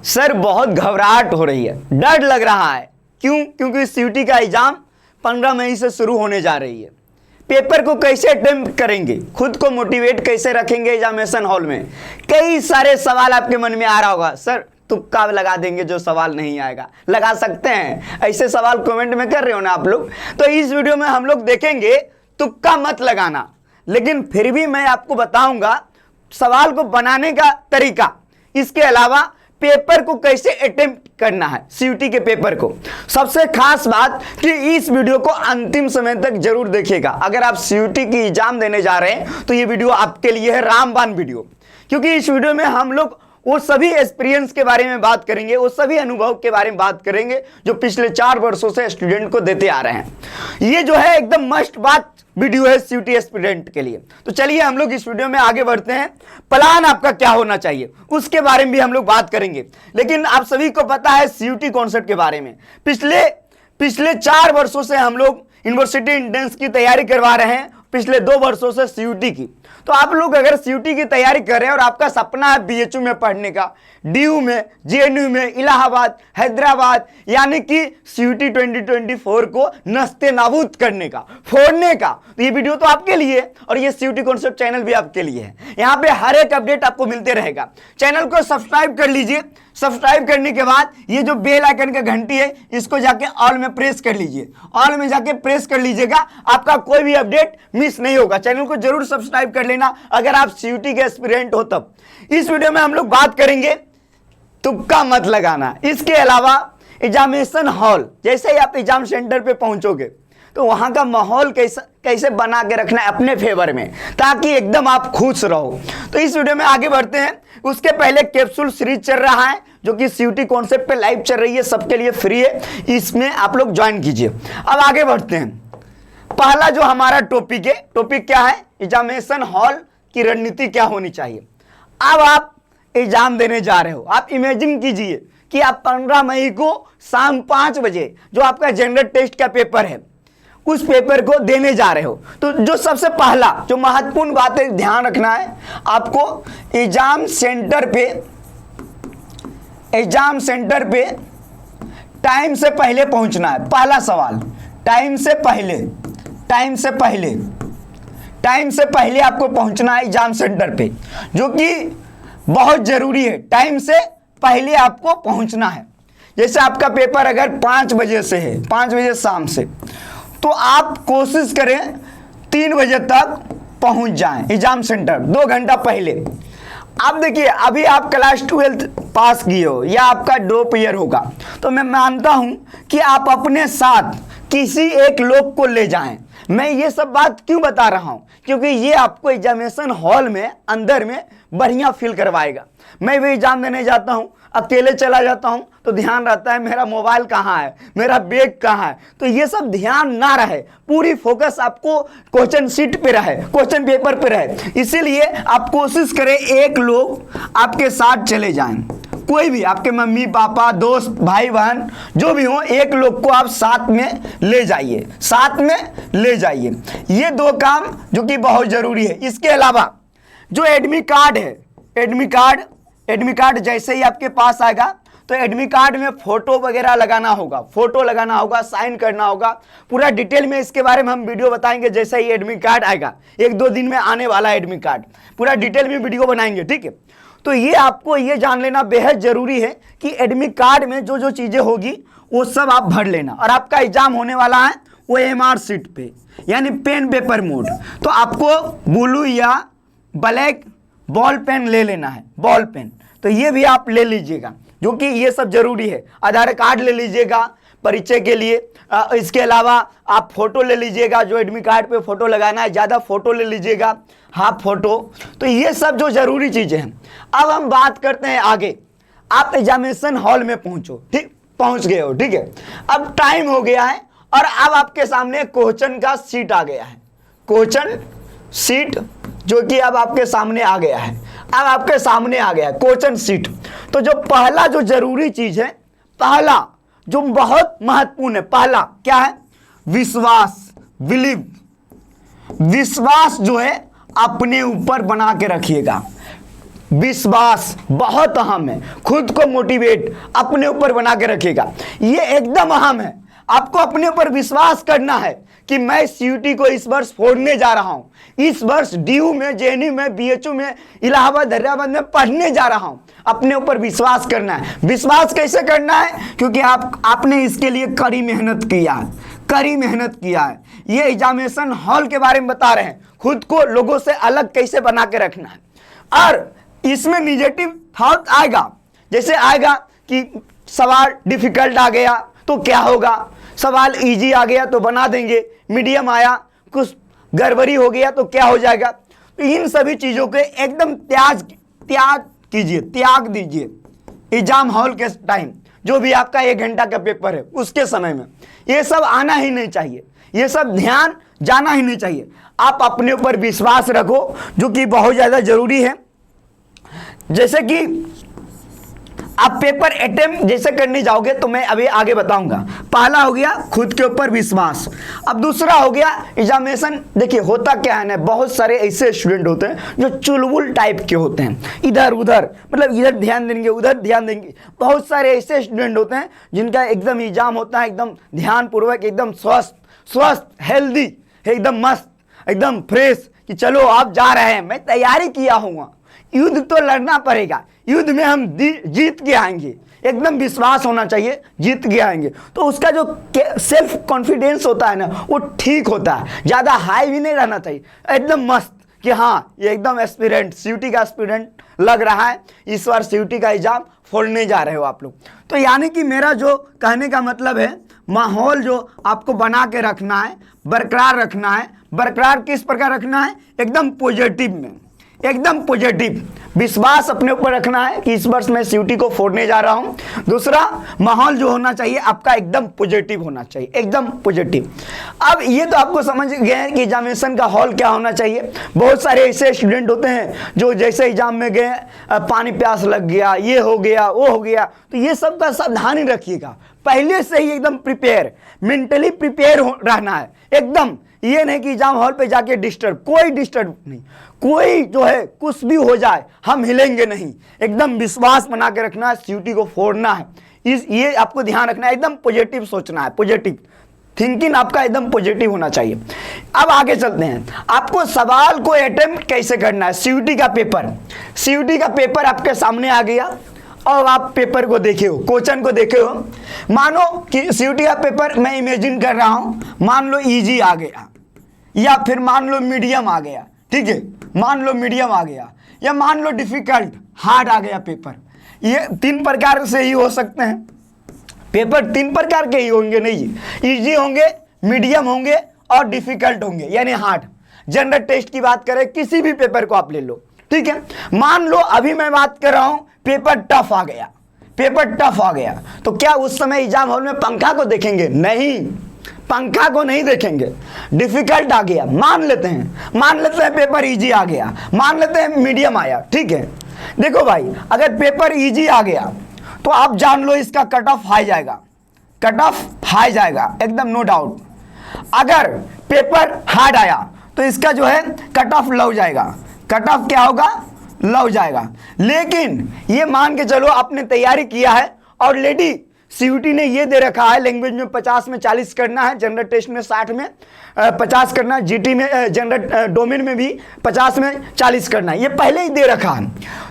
Sir बहुत घबराहट हो रही है, डर लग रहा है। क्यों? क्योंकि सीयूटी का एग्जाम 15 मई से शुरू होने जा रही है। पेपर को कैसे अटेम्प्ट करेंगे, खुद को मोटिवेट कैसे रखेंगे एग्जामिनेशन हॉल में, कई सारे सवाल आपके मन में आ रहा होगा। सर तुक्का लगा देंगे, जो सवाल नहीं आएगा लगा सकते हैं, ऐसे सवाल कमेंट में कर रहे हो ना आप लोग। तो इस वीडियो में हम लोग देखेंगे तुक्का मत लगाना, लेकिन फिर भी मैं आपको बताऊंगा सवाल को बनाने का तरीका, इसके अलावा पेपर को कैसे अटेम्प्ट करना है, सीयूटी के पेपर को। सबसे खास बात कि इस वीडियो को अंतिम समय तक जरूर देखिएगा। अगर आप सीयूटी की एग्जाम देने जा रहे हैं तो ये वीडियो आपके लिए है रामबाण वीडियो, क्योंकि इस वीडियो में हम लोग वो सभी एक्सपीरियंस के बारे में बात करेंगे, वो सभी अनुभव के बारे में बात करेंगे जो पिछले 4 वर्षों से स्टूडेंट को देते आ रहे हैं। ये जो है एकदम मस्ट बात वीडियो है सीयूटी एस्पिरेंट के लिए। तो चलिए हम लोग इस वीडियो में आगे बढ़ते हैं। प्लान आपका क्या होना चाहिए उसके बारे में भी हम लोग बात करेंगे। लेकिन आप सभी को पता है सीयूटी कॉन्सेप्ट के बारे में, पिछले 4 वर्षों से हम लोग यूनिवर्सिटी एंट्रेंस की तैयारी करवा रहे हैं, पिछले 2 वर्षों से सीयूटी की। तो आप लोग अगर सीयूटी की तैयारी कर रहे हैं और आपका सपना है बीएचयू में पढ़ने का, डीयू में, जेएनयू में, इलाहाबाद, हैदराबाद, यानी कि सीयूटी 2024 को नस्ते नाबूद करने का, फोड़ने का, तो ये वीडियो तो आपके लिए है और ये सीयूटी कॉन्सेप्ट चैनल भी आपके लिए है। यहाँ पे हर एक अपडेट आपको मिलते रहेगा। चैनल को सब्सक्राइब कर लीजिए। सब्सक्राइब करने के बाद ये जो बेल आइकन का घंटी है इसको जाके ऑल में प्रेस कर लीजिए। ऑल में जाके प्रेस कर लीजिएगा, आपका कोई भी अपडेट मिस नहीं होगा। चैनल को जरूर सब्सक्राइब कर लेना अगर आप सीयूटी के एस्पिरेंट हो तब। इस वीडियो में हम लोग बात करेंगे तुक्का मत लगाना। इसके अलावा एग्जामिनेशन हॉल, जैसे ही आप एग्जाम सेंटर पे पहुंचोगे तो वहां का माहौल कैसे बना के रखना है अपने फेवर में, ताकि एकदम आप खुश रहो। तो इस वीडियो में आगे बढ़ते हैं। उसके पहले कैप्सूल सीरीज चल रहा है जो कि सीयूटी कॉन्सेप्ट पे लाइव चल रही है, सबके लिए फ्री है, इसमें आप लोग ज्वाइन कीजिए। अब आगे बढ़ते हैं। पहला जो हमारा टॉपिक है, टॉपिक क्या है, एग्जामिनेशन हॉल की रणनीति क्या होनी चाहिए। अब आप एग्जाम देने जा रहे हो, आप इमेजिन कीजिए कि आप 15 मई को शाम 5 बजे जो आपका जनरल टेस्ट का पेपर है उस पेपर को देने जा रहे हो। तो जो सबसे पहला जो महत्वपूर्ण बात है ध्यान रखना है, आपको एग्जाम सेंटर पे टाइम से पहले पहुंचना है। पहला सवाल, टाइम से पहले आपको पहुंचना है एग्जाम सेंटर पे, जो कि बहुत जरूरी है। टाइम से पहले आपको पहुंचना है। जैसे आपका पेपर अगर 5 बजे से है, 5 बजे शाम से, तो आप कोशिश करें 3 बजे तक पहुंच जाएं एग्जाम सेंटर, 2 घंटा पहले। अब देखिए, अभी आप क्लास 12 पास किए हो या आपका ड्रॉप ईयर होगा, तो मैं मानता हूं कि आप अपने साथ किसी एक लोग को ले जाएं। मैं ये सब बात क्यों बता रहा हूं, क्योंकि ये आपको एग्जामिनेशन हॉल में अंदर में बढ़िया फील करवाएगा। मैं भी एग्जाम देने जाता हूं, अकेले चला जाता हूं तो ध्यान रहता है मेरा मोबाइल कहाँ है, मेरा बैग कहाँ है, तो ये सब ध्यान ना रहे, पूरी फोकस आपको क्वेश्चन शीट पे रहे, क्वेश्चन पेपर पे रहे। इसीलिए आप कोशिश करें एक लोग आपके साथ चले जाएं, कोई भी आपके मम्मी पापा, दोस्त, भाई बहन जो भी हो, एक लोग को आप साथ में ले जाइए। ये 2 काम जो कि बहुत जरूरी है। इसके अलावा जो एडमिट कार्ड है, एडमिट कार्ड जैसे ही आपके पास आएगा तो एडमिट कार्ड में फोटो वगैरह लगाना होगा, साइन करना होगा। पूरा डिटेल में इसके बारे में हम वीडियो बताएंगे जैसे ही एडमिट कार्ड आएगा। 1-2 दिन में आने वाला है एडमिट कार्ड, पूरा डिटेल में वीडियो बनाएंगे, ठीक है। तो ये आपको ये जान लेना बेहद जरूरी है कि एडमिट कार्ड में जो जो चीजें होगी वो सब आप भर लेना। और आपका एग्जाम होने वाला है वो एमआर शीट पे, यानी पेन पेपर मोड। तो आपको ब्लू या ब्लैक बॉल पेन ले लेना है, बॉल पेन, तो ये भी आप ले लीजिएगा, जो कि ये सब जरूरी है। आधार कार्ड ले लीजिएगा परिचय के लिए। इसके अलावा आप फोटो ले लीजिएगा, जो एडमिट कार्ड पे फोटो लगाना है, ज़्यादा फोटो ले लीजिएगा, हाफ फोटो। तो ये सब जो जरूरी चीज़ें हैं। अब हम बात करते हैं आगे। आप एग्जामिनेशन हॉल में पहुंच गए हो, ठीक है। अब टाइम हो गया है और अब आपके सामने क्वेश्चन का सीट आ गया है, क्वेश्चन सीट जो कि अब आपके सामने आ गया है। अब आपके सामने आ गया है क्वेश्चन सीट। तो जो पहला जो जरूरी चीज है, पहला जो बहुत महत्वपूर्ण है, पहला क्या है, विश्वास, बिलीव। विश्वास जो है अपने ऊपर बना के रखिएगा। विश्वास बहुत अहम है। खुद को मोटिवेट अपने ऊपर बना के रखेगा, ये एकदम अहम है। आपको अपने ऊपर विश्वास करना है कि मैं सीयूटी को इस वर्ष फोड़ने जा रहा हूं, इस वर्ष डीयू में, जेएनयू में, बीएचयू में, इलाहाबाद, हैदराबाद में पढ़ने जा रहा हूं। अपने ऊपर विश्वास करना है। विश्वास कैसे करना है? क्योंकि आपने इसके लिए कड़ी मेहनत किया है, कड़ी मेहनत किया है। ये एग्जामिनेशन हॉल के बारे में बता रहे हैं, खुद को लोगों से अलग कैसे बना के रखना है। और इसमें निगेटिव थॉट आएगा, जैसे आएगा कि सवाल डिफिकल्ट आ गया तो क्या होगा, सवाल इजी आ गया तो बना देंगे, मीडियम आया कुछ गड़बड़ी हो गया तो क्या हो जाएगा। तो इन सभी चीज़ों के एकदम त्याग दीजिए। एग्जाम हॉल के टाइम जो भी आपका 1 घंटा का पेपर है उसके समय में ये सब आना ही नहीं चाहिए, ये सब ध्यान जाना ही नहीं चाहिए। आप अपने ऊपर विश्वास रखो, जो कि बहुत ज़्यादा जरूरी है। जैसे कि आप पेपर अटेम्प्ट जैसे करने जाओगे तो मैं अभी आगे बताऊंगा। पहला हो गया खुद के ऊपर विश्वास। अब दूसरा हो गया एग्जामिनेशन। देखिए होता क्या है ना, बहुत सारे ऐसे स्टूडेंट होते हैं जो चुलबुल टाइप के होते हैं, इधर उधर, मतलब इधर ध्यान देंगे उधर ध्यान देंगे। बहुत सारे ऐसे स्टूडेंट होते हैं जिनका एकदम एग्जाम होता है एकदम ध्यानपूर्वक, एकदम स्वस्थ हेल्दी, एकदम मस्त, एकदम फ्रेश, कि चलो आप जा रहे हैं, मैं तैयारी किया हूँ, युद्ध तो लड़ना पड़ेगा, युद्ध में हम जीत के आएंगे, एकदम विश्वास होना चाहिए जीत के आएंगे। तो उसका जो सेल्फ कॉन्फिडेंस होता है ना वो ठीक होता है, ज़्यादा हाई भी नहीं रहना चाहिए, एकदम मस्त कि हाँ ये एकदम एस्पिरेंट, सीयूटी का एस्पिरेंट लग रहा है, इस बार सीयूटी का एग्जाम फोड़ने जा रहे हो आप लोग। तो यानी कि मेरा जो कहने का मतलब है, माहौल जो आपको बना के रखना है, बरकरार रखना है। बरकरार किस प्रकार रखना है? एकदम पॉजिटिव में, एकदम पॉजिटिव विश्वास अपने ऊपर रखना है कि इस वर्ष मैं सीयूटी को फोड़ने जा रहा हूं। दूसरा, माहौल जो होना चाहिए आपका एकदम पॉजिटिव होना चाहिए, एकदम पॉजिटिव। अब ये तो आपको समझ गए हैं कि एग्जामिनेशन का हॉल क्या होना चाहिए। बहुत सारे ऐसे स्टूडेंट होते हैं जो जैसे एग्जाम में गए, पानी प्यास लग गया, ये हो गया वो हो गया, तो ये सब का सावधानी रखिएगा। पहले से ही एकदम प्रिपेयर, मेंटली प्रिपेयर रहना है एकदम। ये नहीं कि एग्जाम हॉल पे जाके डिस्टर्ब, कोई डिस्टर्ब नहीं, कोई जो है कुछ भी हो जाए हम हिलेंगे नहीं। एकदम विश्वास बना के रखना है, सीयूटी को फोड़ना है, ये आपको ध्यान रखना है। एकदम पॉजिटिव सोचना है, पॉजिटिव थिंकिंग आपका एकदम पॉजिटिव होना चाहिए। अब आगे चलते हैं, आपको सवाल को अटेम्प्ट कैसे करना है। सीयूटी का पेपर आपके सामने आ गया और आप पेपर को देखे हो, क्वेश्चन को देखे हो। मानो कि सीयूटी का पेपर मैं इमेजिन कर रहा हूं, मान लो इजी आ गया या फिर मान लो मीडियम आ गया, ठीक है, मान लो मीडियम आ गया या मान लो डिफिकल्ट हार्ड आ गया पेपर। ये 3 प्रकार से ही हो सकते हैं पेपर, 3 प्रकार के ही होंगे, नहीं इजी होंगे, मीडियम होंगे और डिफिकल्ट होंगे यानी हार्ड। जनरल टेस्ट की बात करें, किसी भी पेपर को आप ले लो, ठीक है। मान लो अभी मैं बात कर रहा हूं पेपर टफ आ गया, पेपर टफ आ गया, तो क्या उस समय एग्जाम हॉल में पंखा को देखेंगे? नहीं, पंखा को नहीं देखेंगे। डिफिकल्ट आ गया, मान लेते हैं पेपर इजी आ गया, मान लेते हैं मीडियम आया, ठीक है। देखो भाई, अगर पेपर इजी आ गया तो आप जान लो इसका कट ऑफ हाई जाएगा, कट ऑफ हाई जाएगा एकदम, नो डाउट। अगर पेपर हार्ड आया तो इसका जो है कट ऑफ लो जाएगा, कट ऑफ क्या होगा? लो जाएगा। लेकिन ये मान के चलो आपने तैयारी किया है और लेडी सीयूटी ने ये दे रखा है, लैंग्वेज में 50 में 40 करना है, जनरल टेस्ट में 60 में 50 करना है, जीटी में जनरल डोमेन में भी 50 में 40 करना है, ये पहले ही दे रखा है।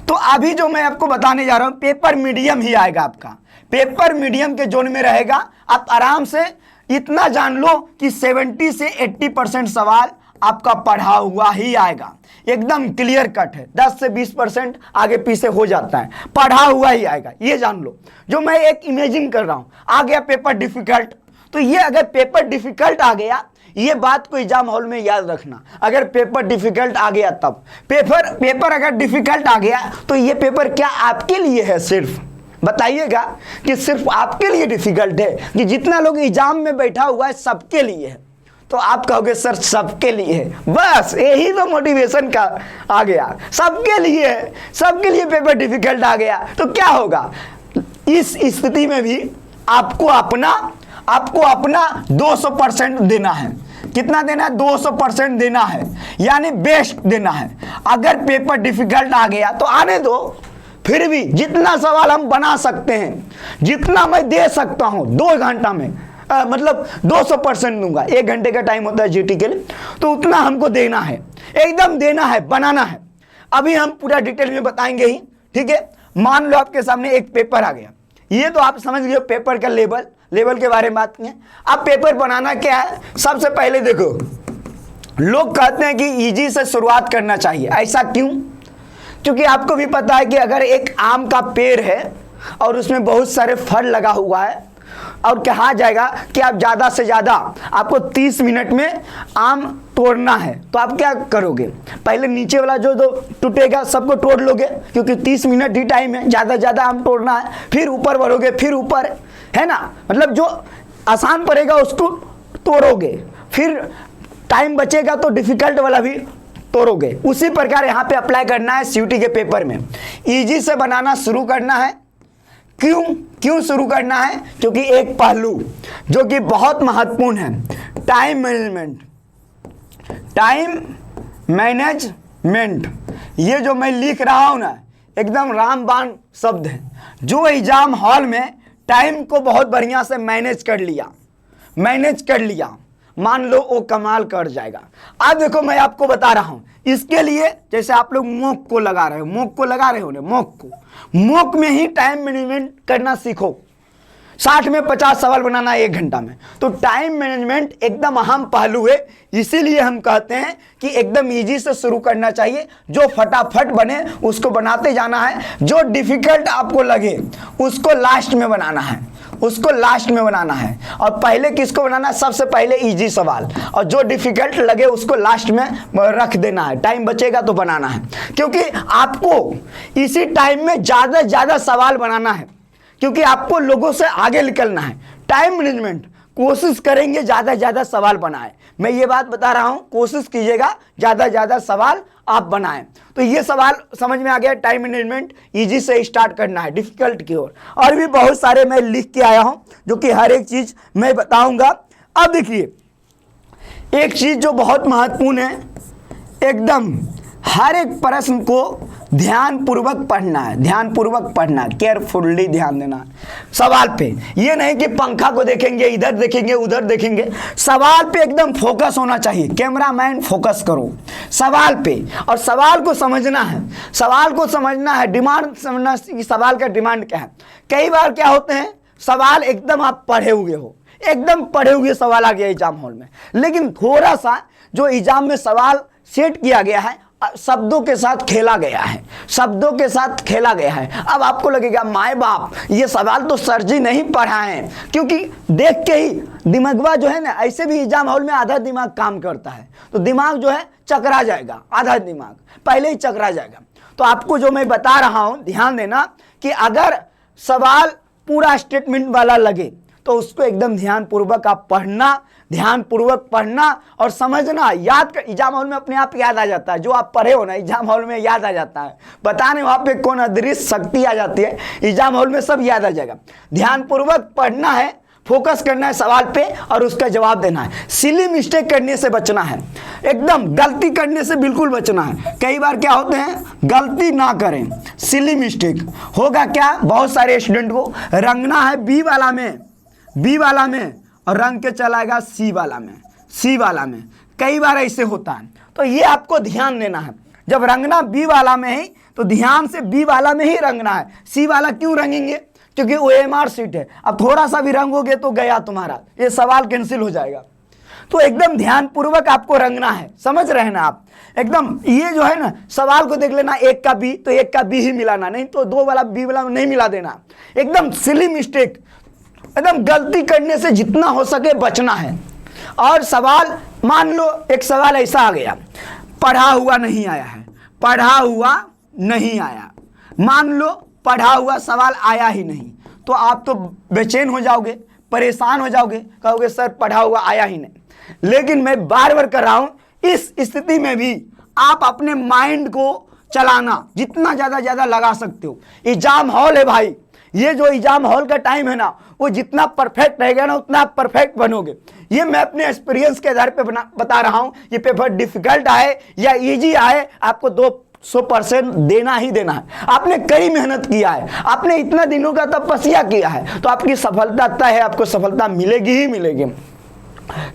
तो अभी जो मैं आपको बताने जा रहा हूँ पेपर मीडियम ही आएगा आपका, पेपर मीडियम के जोन में रहेगा। आप आराम से इतना जान लो कि 70 से 80% सवाल आपका पढ़ा हुआ ही आएगा, एकदम क्लियर कट है। 10 से 20% आगे पीछे हो जाता है, पढ़ा हुआ ही आएगा, ये जान लो। जो मैं एक इमेजिन कर रहा हूं, आ गया पेपर डिफिकल्ट, तो ये अगर पेपर डिफिकल्ट आ गया, ये बात को एग्जाम हॉल में याद रखना। अगर पेपर डिफिकल्ट आ गया तब पेपर अगर डिफिकल्ट आ गया तो ये पेपर क्या आपके लिए है? सिर्फ बताइएगा कि सिर्फ आपके लिए डिफिकल्ट है कि जितना लोग एग्जाम में बैठा हुआ है सबके लिए है? तो आप कहोगे सर सबके लिए है, बस यही तो मोटिवेशन का आ गया, सबके लिए है, सबके लिए पेपर डिफिकल्ट आ गया तो क्या होगा? इस स्थिति में भी आपको अपना 200% देना है। कितना देना है? 200% देना है, यानी बेस्ट देना है। अगर पेपर डिफिकल्ट आ गया तो आने दो, फिर भी जितना सवाल हम बना सकते हैं, जितना मैं दे सकता हूं 2 घंटा में, मतलब 200% दूंगा। 1 घंटे का टाइम होता है जीटी के लिए, तो उतना हमको देना है, एकदम देना है, बनाना है। अभी हम पूरा डिटेल में बताएंगे ही, ठीक है। मान लो आपके सामने एक पेपर आ गया, ये तो आप समझ गए पेपर का लेवल के बारे में बात नहीं है। अब पेपर बनाना क्या है? सबसे पहले देखो, लोग कहते हैं कि इजी से शुरुआत करना चाहिए, ऐसा क्यों? क्योंकि आपको भी पता है कि अगर एक आम का पेड़ है और उसमें बहुत सारे फल लगा हुआ है और कहा जाएगा कि आप ज़्यादा से ज़्यादा आपको 30 मिनट में आम तोड़ना है, तो आप क्या करोगे? पहले नीचे वाला जो टूटेगा सबको तोड़ लोगे, क्योंकि 30 मिनट ही टाइम है, ज़्यादा ज़्यादा आम तोड़ना है। फिर ऊपर बढ़ोगे, फिर ऊपर, है ना, मतलब जो आसान पड़ेगा उसको तोड़ोगे, फिर टाइम बचेगा तो डिफिकल्ट वाला भी तोड़ोगे। उसी प्रकार यहाँ पे अप्लाई करना है सीयूटी के पेपर में। इजी से बनाना शुरू करना है। क्यों शुरू करना है? क्योंकि एक पहलू जो कि बहुत महत्वपूर्ण है, टाइम मैनेजमेंट। ये जो मैं लिख रहा हूं ना, एकदम रामबाण शब्द है। जो एग्जाम हॉल में टाइम को बहुत बढ़िया से मैनेज कर लिया, मान लो वो कमाल कर जाएगा। अब देखो मैं आपको बता रहा हूं, इसके लिए जैसे आप लोग मॉक को लगा रहे हो ना, मॉक में ही टाइम मैनेजमेंट करना सीखो। 60 में 50 सवाल बनाना 1 घंटा में, तो टाइम मैनेजमेंट एकदम अहम पहलू है। इसीलिए हम कहते हैं कि एकदम इजी से शुरू करना चाहिए, जो फटाफट बने उसको बनाते जाना है, जो डिफिकल्ट आपको लगे उसको लास्ट में बनाना है, और पहले किसको बनाना है? सबसे पहले इजी सवाल, और जो डिफिकल्ट लगे उसको लास्ट में रख देना है। टाइम बचेगा तो बनाना है, क्योंकि आपको इसी टाइम में ज़्यादा सवाल बनाना है, क्योंकि आपको लोगों से आगे निकलना है। टाइम मैनेजमेंट कोशिश करेंगे ज़्यादा सवाल बनाए। मैं ये बात बता रहा हूँ, कोशिश कीजिएगा ज़्यादा सवाल आप बनाएं। तो ये सवाल समझ में आ गया। टाइम मैनेजमेंट इजी से स्टार्ट करना है, डिफिकल्ट की ओर। और भी बहुत सारे मैं लिख के आया हूँ, जो कि हर एक चीज़ मैं बताऊंगा। अब देखिए, एक चीज़ जो बहुत महत्वपूर्ण है, एकदम हर एक प्रश्न को ध्यानपूर्वक पढ़ना है, केयरफुल्ली ध्यान देना है सवाल पे। ये नहीं कि पंखा को देखेंगे, इधर देखेंगे, उधर देखेंगे। सवाल पे एकदम फोकस होना चाहिए। कैमरामैन फोकस करो सवाल पे, और सवाल को समझना है, डिमांड समझना कि सवाल का डिमांड क्या है। कई बार क्या होते हैं, सवाल एकदम आप पढ़े हुए सवाल आ गया एग्जाम हॉल में, लेकिन थोड़ा सा जो एग्जाम में सवाल सेट किया गया है, शब्दों के साथ खेला गया है। अब आपको लगेगा माय बाप, ये सवाल तो सर जी नहीं पढ़ाए हैं, क्योंकि देख के ही दिमागवा जो है ना, ऐसे भी एग्जाम हॉल में आधा दिमाग काम करता है, तो दिमाग जो है चकरा जाएगा, आधा दिमाग पहले ही चकरा जाएगा। तो आपको जो मैं बता रहा हूं, ध्यान देना कि अगर सवाल पूरा स्टेटमेंट वाला लगे तो उसको एकदम ध्यानपूर्वक पढ़ना और समझना। एग्जाम हॉल में अपने आप याद आ जाता है, जो आप पढ़े हो ना एग्जाम हॉल में याद आ जाता है। पता नहीं वहाँ पे कौन अदृश्य शक्ति आ जाती है, एग्जाम हॉल में सब याद आ जाएगा। ध्यानपूर्वक पढ़ना है, फोकस करना है सवाल पे और उसका जवाब देना है। सिली मिस्टेक करने से बचना है, एकदम गलती करने से बिल्कुल बचना है। कई बार क्या होते हैं, गलती ना करें, सिली मिस्टेक होगा क्या, बहुत सारे स्टूडेंट को रंगना है बी वाला में और रंग के चलाएगा सी वाला में। कई बार ऐसे होता है, तो ये आपको ध्यान देना है। जब रंगना बी वाला में है तो ध्यान से बी वाला में ही रंगना है। सी वाला क्यों रंगेंगे? क्योंकि OMR सीट है। अब थोड़ा सा भी रंगोगे तो गया तुम्हारा, ये सवाल कैंसिल हो जाएगा। तो एकदम ध्यानपूर्वक आपको रंगना है, समझ रहे हैं ना आप? एकदम ये जो है ना, सवाल को देख लेना, 1 का बी तो 1 का बी ही मिलाना, नहीं तो 2 वाला बी वाला नहीं मिला देना। एकदम सिली मिस्टेक, एकदम गलती करने से जितना हो सके बचना है। और सवाल, मान लो एक सवाल ऐसा आ गया, पढ़ा हुआ नहीं आया, मान लो पढ़ा हुआ सवाल आया ही नहीं, तो आप तो बेचैन हो जाओगे, परेशान हो जाओगे, कहोगे सर पढ़ा हुआ आया ही नहीं। लेकिन मैं बार कर रहा हूं, इस स्थिति में भी आप अपने माइंड को चलाना जितना ज़्यादा लगा सकते हो। एग्जाम हॉल है भाई, ये जो एग्जाम हॉल का टाइम है ना, वो जितना परफेक्ट रहेगा ना उतना आप परफेक्ट बनोगे। ये मैं अपने एक्सपीरियंस के आधार पे बता रहा हूँ। ये पेपर डिफिकल्ट आए या इजी आए, आपको 200% देना ही देना है। आपने कड़ी मेहनत किया है, आपने इतना दिनों का तपस्या किया है, तो आपकी सफलता तय है, आपको सफलता मिलेगी ही मिलेगी।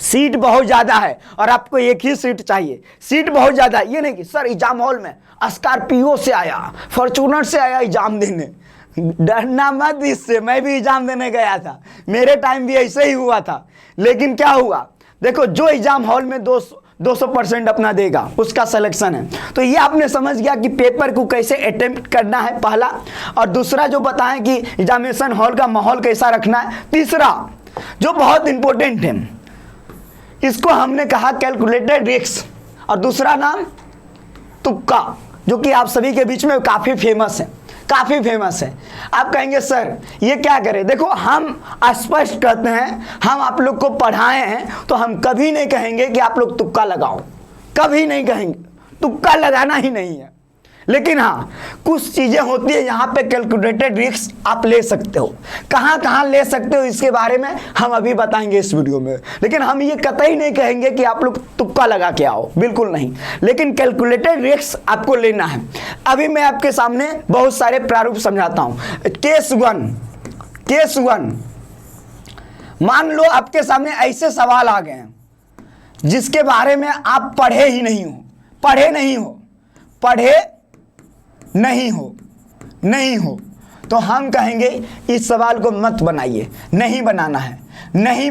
सीट बहुत ज्यादा है और आपको एक ही सीट चाहिए। सीट बहुत ज्यादा है, ये नहीं कि सर एग्जाम हॉल में स्कॉर्पियो से आया, फॉर्चूनर से आया एग्जाम देने। डरना मत इससे, मैं भी एग्जाम देने गया था, मेरे टाइम भी ऐसे ही हुआ था। लेकिन क्या हुआ, देखो जो एग्जाम हॉल में 200% अपना देगा उसका सिलेक्शन है। तो ये आपने समझ गया कि पेपर को कैसे अटेम्प्ट करना है, पहला। और दूसरा जो बताएं कि एग्जामिनेशन हॉल का माहौल कैसा रखना है। तीसरा जो बहुत इंपॉर्टेंट है, इसको हमने कहा कैलकुलेटेड रिस्क, और दूसरा नाम तुक्का, जो कि आप सभी के बीच में काफ़ी फेमस है, काफ़ी फेमस है। आप कहेंगे सर ये क्या करें। देखो हम स्पष्ट कहते हैं, हम आप लोग को पढ़ाए हैं तो हम कभी नहीं कहेंगे कि आप लोग तुक्का लगाओ, कभी नहीं कहेंगे, तुक्का लगाना ही नहीं है। लेकिन हाँ कुछ चीज़ें होती है यहाँ पे कैलकुलेटेड रिस्क आप ले सकते हो। कहाँ कहाँ ले सकते हो इसके बारे में हम अभी बताएंगे इस वीडियो में। लेकिन हम ये कतई नहीं कहेंगे कि आप लोग तुक्का लगा के आओ, बिल्कुल नहीं। लेकिन कैलकुलेटेड रिस्क आपको लेना है। अभी मैं आपके सामने बहुत सारे प्रारूप समझाता हूँ। केस वन, मान लो आपके सामने ऐसे सवाल आ गए हैं जिसके बारे में आप पढ़े नहीं हो, तो हम कहेंगे इस सवाल को मत बनाइए, नहीं बनाना है, नहीं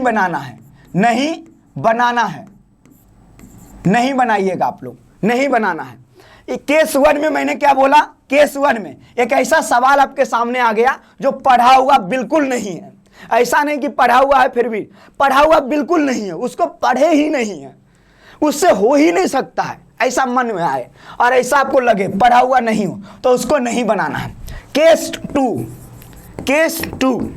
बनाइएगा आप लोग, नहीं बनाना है। केस वन में मैंने क्या बोला, केस वन में एक ऐसा सवाल आपके सामने आ गया जो पढ़ा हुआ बिल्कुल नहीं है। ऐसा नहीं कि पढ़ा हुआ है, फिर भी पढ़ा हुआ बिल्कुल नहीं है, उसको पढ़े ही नहीं है, उससे हो ही नहीं सकता है, ऐसा मन में आए और ऐसा आपको लगे पढ़ा हुआ नहीं हो, तो उसको नहीं बनाना है। केस टू,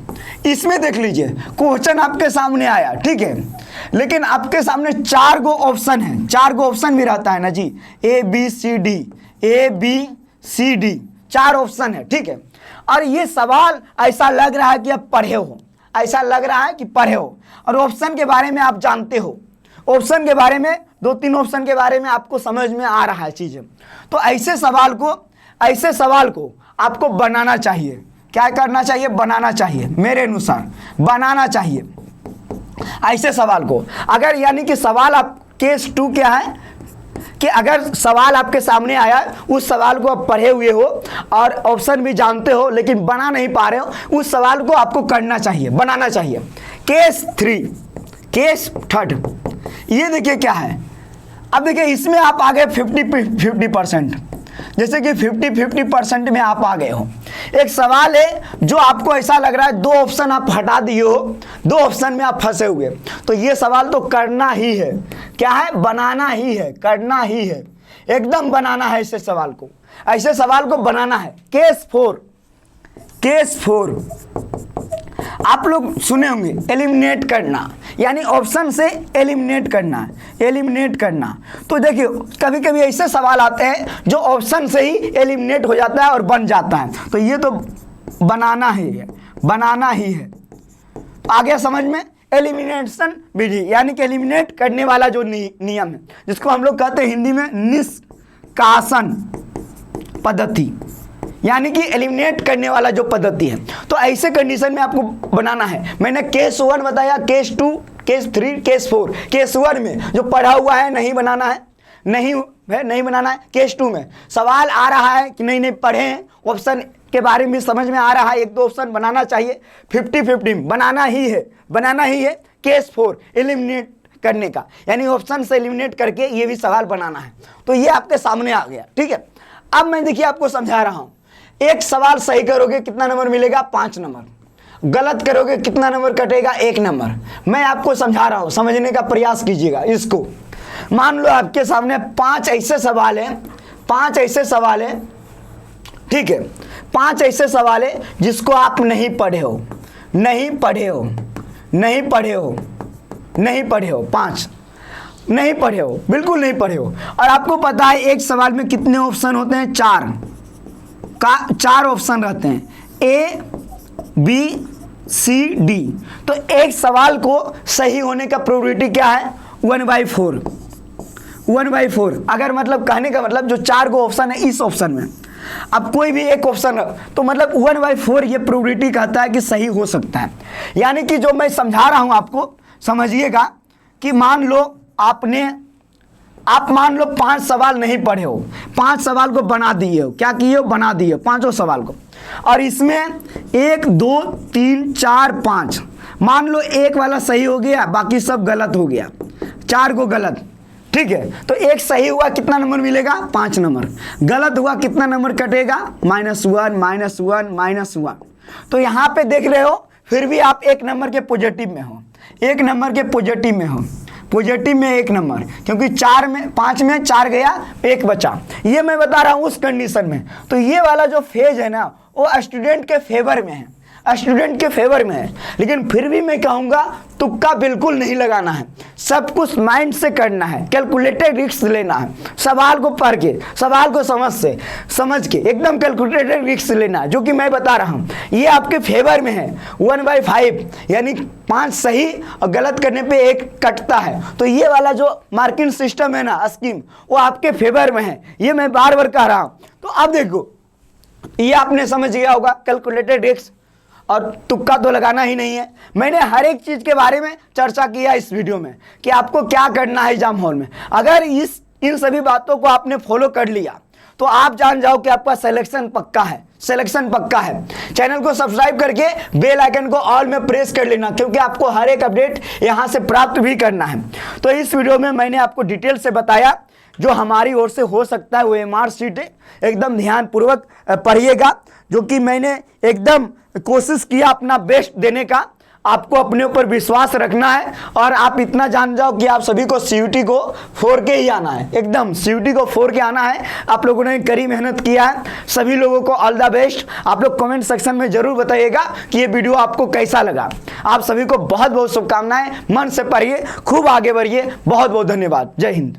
इसमें देख लीजिए क्वेश्चन आपके सामने आया, ठीक है, लेकिन आपके सामने 4 गो ऑप्शन है, 4 गो ऑप्शन भी रहता है ना जी, A B C D 4 option है, ठीक है। और ये सवाल ऐसा लग रहा है कि आप पढ़े हो, ऐसा लग रहा है कि पढ़े हो, और ऑप्शन के बारे में आप जानते हो, ऑप्शन के बारे में 2-3 ऑप्शन के बारे में आपको समझ में आ रहा है चीज़ें। तो ऐसे सवाल को आपको बनाना चाहिए। क्या करना चाहिए, बनाना चाहिए, मेरे अनुसार बनाना चाहिए ऐसे सवाल को। अगर यानी कि सवाल आप केस 2 क्या है कि अगर सवाल आपके सामने आया, उस सवाल को आप पढ़े हुए हो और ऑप्शन भी जानते हो लेकिन बना नहीं पा रहे हो, उस सवाल को आपको करना चाहिए, बनाना चाहिए। केस थर्ड, ये देखिए क्या है। अब देखिए इसमें आप आ गए 50-50%, जैसे कि 50-50% में आप आ गए हो। एक सवाल है जो आपको ऐसा लग रहा है 2 ऑप्शन आप हटा दिए हो, 2 ऑप्शन में आप फंसे हुए, तो ये सवाल तो करना ही है। क्या है, बनाना ही है, करना ही है, एकदम बनाना है ऐसे सवाल को बनाना है। केस 4 आप लोग सुने होंगे, एलिमिनेट करना, यानी ऑप्शन से एलिमिनेट करना। तो देखिए कभी कभी ऐसे सवाल आते हैं जो ऑप्शन से ही एलिमिनेट हो जाता है और बन जाता है, तो ये तो बनाना ही है। आ गया समझ में, एलिमिनेशन विधि, यानी कि एलिमिनेट करने वाला जो नियम है, जिसको हम लोग कहते हैं हिंदी में निष्कासन पद्धति, यानी कि एलिमिनेट करने वाला जो पद्धति है। तो ऐसे कंडीशन में आपको बनाना है। मैंने केस 1 बताया, केस 2, केस 3, केस 4। केस 1 में जो पढ़ा हुआ है नहीं बनाना है, नहीं बनाना है। केस 2 में सवाल आ रहा है कि नहीं पढ़े हैं, ऑप्शन के बारे में समझ में आ रहा है, 1-2 ऑप्शन बनाना चाहिए, 50-50 बनाना ही है। केस 4 एलिमिनेट करने का, यानी ऑप्शन से एलिमिनेट करके ये भी सवाल बनाना है। तो ये आपके सामने आ गया, ठीक है। अब मैं देखिए आपको समझा रहा हूं, एक सवाल सही करोगे कितना नंबर मिलेगा, 5 नंबर। गलत करोगे कितना नंबर कटेगा, 1 नंबर। मैं आपको समझा रहा हूं, समझने का प्रयास कीजिएगा इसको। मान लो आपके सामने 5 ऐसे सवाल हैं, ठीक है, 5 ऐसे सवाल हैं जिसको आप नहीं पढ़े हो, 5 नहीं पढ़े हो, बिल्कुल नहीं पढ़े हो। और आपको पता है एक सवाल में कितने ऑप्शन होते हैं, 4 ऑप्शन रहते हैं, A बी सी डी। तो एक सवाल को सही होने का प्रोबेबिलिटी क्या है? 1/4। 1/4 अगर मतलब कहने का मतलब जो 4 गो ऑप्शन है इस ऑप्शन में अब कोई भी एक ऑप्शन है तो मतलब 1/4 ये प्रोबेबिलिटी कहता है कि सही हो सकता है। यानी कि जो मैं समझा रहा हूं आपको समझिएगा कि मान लो आप मान लो 5 सवाल नहीं पढ़े हो, 5 सवाल को बना दिए हो। क्या किए हो? बना दिए हो 5 सवाल को, और इसमें 1 2 3 4 5 मान लो एक वाला सही हो गया, बाकी सब गलत हो गया, 4 को गलत। ठीक है, तो एक सही हुआ कितना नंबर मिलेगा? 5 नंबर। गलत हुआ कितना नंबर कटेगा? -1 -1। तो यहाँ पे देख रहे हो फिर भी आप 1 नंबर के पॉजिटिव में हो, 1 नंबर के पॉजिटिव में हो, पॉजिटिव में 1 नंबर, क्योंकि 5 में 4 गया, 1 बचा। ये मैं बता रहा हूँ उस कंडीशन में। तो ये वाला जो फेज है ना वो स्टूडेंट के फेवर में है, स्टूडेंट के फेवर में है। लेकिन फिर भी मैं कहूँगा तुक्का बिल्कुल नहीं लगाना है, सब कुछ माइंड से करना है, कैलकुलेटेड रिस्क लेना है, सवाल को पढ़ के, सवाल को समझ के एकदम कैलकुलेटेड रिस्क लेना है, जो कि मैं बता रहा हूँ ये आपके फेवर में है। 1/5 यानी 5 सही और गलत करने पे 1 कटता है। तो ये वाला जो मार्किंग सिस्टम है ना, स्कीम, वो आपके फेवर में है, ये मैं बार बार कह रहा हूँ। तो अब देखो ये आपने समझ गया होगा कैलकुलेटेड रिस्क, और तुक्का तो लगाना ही नहीं है। मैंने हर एक चीज के बारे में चर्चा किया इस वीडियो में कि आपको क्या करना है एग्जाम हॉल में। अगर इन सभी बातों को आपने फॉलो कर लिया तो आप जान जाओ कि आपका सिलेक्शन पक्का है, सिलेक्शन पक्का है। चैनल को सब्सक्राइब करके बेल आइकन को ऑल में प्रेस कर लेना, क्योंकि आपको हर एक अपडेट यहां से प्राप्त भी करना है। तो इस वीडियो में मैंने आपको डिटेल से बताया जो हमारी ओर से हो सकता है वो एमआर सीट है। एकदम ध्यानपूर्वक पढ़िएगा, जो कि मैंने एकदम कोशिश किया अपना बेस्ट देने का। आपको अपने ऊपर विश्वास रखना है और आप इतना जान जाओ कि आप सभी को सीयूटी को 4 के ही आना है, एकदम सीयूटी को 4 के आना है। आप लोगों ने कड़ी मेहनत किया है, सभी लोगों को ऑल द बेस्ट। आप लोग कमेंट सेक्शन में जरूर बताइएगा कि ये वीडियो आपको कैसा लगा। आप सभी को बहुत बहुत शुभकामनाएं, मन से पढ़िए, खूब आगे बढ़िए। बहुत बहुत धन्यवाद। जय हिंद।